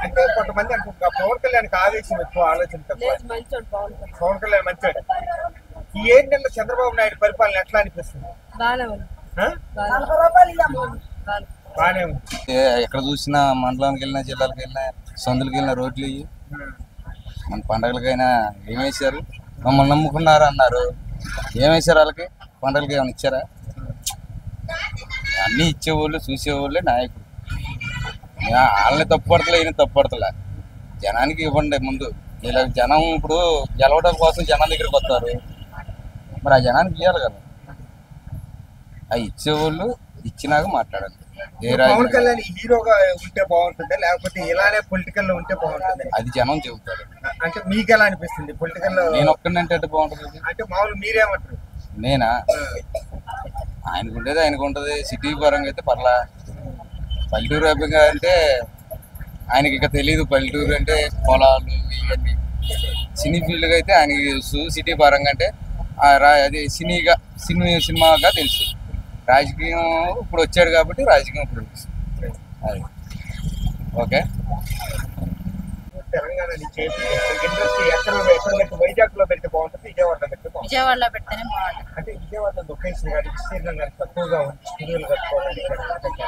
అంటే కొంతమంది అనుకుంటున్నారు పవన్ కళ్యాణ్కి ఆవేశం ఎక్కువ, ఆలోచన తక్కువ. పవన్ కళ్యాణ్ మంచోడు. ఈ 7 నెలల చంద్రబాబు నాయుడు పరిపాలన ఎట్లా అనిపిస్తుంది? బాగానే ఉంది. బాగానే ఉంది. ఎక్కడ చూసినా మండలానికి వెళ్ళినా, జిల్లాలకు వెళ్ళినా, సందులకు వెళ్ళిన రోడ్లు ఇవి. మన పండగలకైనా ఏమేశారు? మమ్మల్ని నమ్ముకున్నారు అన్నారు, ఏమేశారు? వాళ్ళకి పండగలకి ఏమైనా ఇచ్చారా? అన్నీ ఇచ్చేవాళ్ళు, చూసేవాళ్ళే నాయకుడు. వాళ్ళని తప్పుపడతలే, ఈయన తప్పుపడతలే. జనానికి ఇవ్వండి ముందు. ఇలా జనం ఇప్పుడు గెలవడం కోసం జనం దగ్గరికి వస్తారు, మరి ఆ జనానికి ఇవ్వాలి కదా. అవి ఇచ్చేవాళ్ళు ఇచ్చినాక మాట్లాడాలి. పవన్ కళ్యాణ్ హీరోగా ఉంటే బాగుంటుందా, లేకపోతే ఇలానే పొలిటికల్ లో ఉంటే బాగుంటుంది? అది జనం చెబుతారు. అంటే మీకు ఎలా అనిపిస్తుంది పొలిటికల్ లో? నేను ఒక్కడంటే బాగుంటుంది అంటే మామూలు మీరేమంటారు? నేనా? ఆయనకు ఉండేది ఆయనకు ఉంటుంది. సిటీ పరంగా అయితే పర్లా. పల్లెటూరు వ్యాప్తంగా అంటే ఆయనకి ఇక తెలియదు. పల్లెటూరు అంటే పొలాలు ఇవన్నీ. సినీ ఫీల్డ్గా అయితే ఆయనకి తెలుసు. సిటీ పరంగా అంటే అది సినిమాగా తెలుసు. రాజకీయం ఇప్పుడు వచ్చాడు కాబట్టి రాజకీయం ఇప్పుడు తెలుసు. అది ఓకే. తెలంగాణ ఇండస్ట్రీ ఎక్కడ పెడితే వైజాగ్ లో పెడితే బాగుంటుంది, విజయవాడలో పెడితే బాగుంటుంది? విజయవాడలో పెడితేనే బాగుంటుంది. అంటే విజయవాడలో లొకేషన్ కానీ విస్తీర్ణం కానీ తక్కువగా ఉంది, స్టూడియోలు కట్టుకోవడానికి.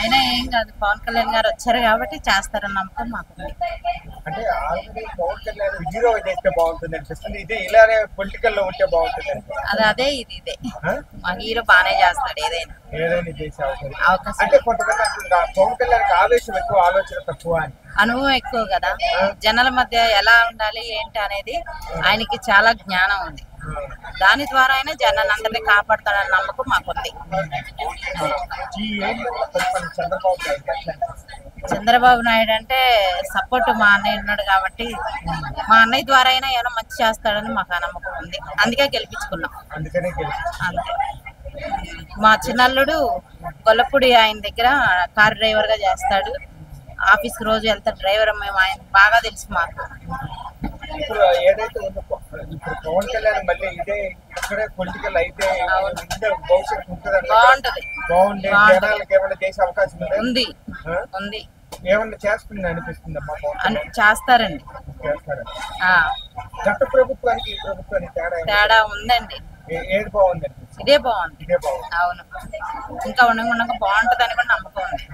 అయినా ఏం కాదు, పవన్ కళ్యాణ్ గారు వచ్చారు కాబట్టి చేస్తారని నమ్మకం మాకుంది. అంటే ఆల్రెడీ పవన్ కళ్యాణ్ హీరో చేస్తే బాగుంటుంది అనిపిస్తుంది, ఇదే ఇలానే పొలిటికల్ లో ఉంటే బాగుంటుంది అనిపిస్తుంది. అదే ఇది మా హీరో బాగానే చేస్తాడు, ఏదైనా చేసే అవకాశం. అంటే కొంతమంది అంటున్నారు పవన్ కళ్యాణ్ ఆవేశం ఎక్కువ, ఆలోచన తక్కువ అని. అనుభవం ఎక్కువ కదా, జనాల మధ్య ఎలా ఉండాలి ఏంటి అనేది ఆయనకి చాలా జ్ఞానం ఉంది. దాని ద్వారా అయినా జనాన్ని అందరినీ కాపాడుతాడని నమ్మకం మాకుంది. చంద్రబాబు నాయుడు అంటే సపోర్ట్ మా అన్నయ్య ఉన్నాడు కాబట్టి, మా అన్నయ్య ద్వారా అయినా ఏమైనా మంచి చేస్తాడని మాకు ఆ నమ్మకం ఉంది. అందుకే గెలిపించుకున్నాం. అంతే. మా చిన్నల్లుడు గొల్లపూడి ఆయన దగ్గర కార్ డ్రైవర్ గా చేస్తాడు. ఆఫీస్కి రోజు వెళ్తాడు డ్రైవర్. మేము ఆయన బాగా తెలుసు మాకు. ఇప్పుడు ఏదైతే ఉందో ఇప్పుడు పవన్ కళ్యాణ్ మళ్ళీ ఇదే ఇక్కడే పొలిటికల్ అయితే భవిష్యత్తు ఉంటుంది, బాగుంది, జనాలకు ఏమైనా చేసే అవకాశం ఉంది. ఉంది, ఏమన్నా చేస్తుంది అనిపిస్తుంది అమ్మా? చేస్తారండి. గత ప్రభుత్వానికి ఈ ప్రభుత్వానికి తేడా ఉందండి. ఏది బాగుంది? ఇదే బాగుంది. అవును, ఇంకా ఉండగా బాగుంటది అని కూడా నమ్మకం ఉంది.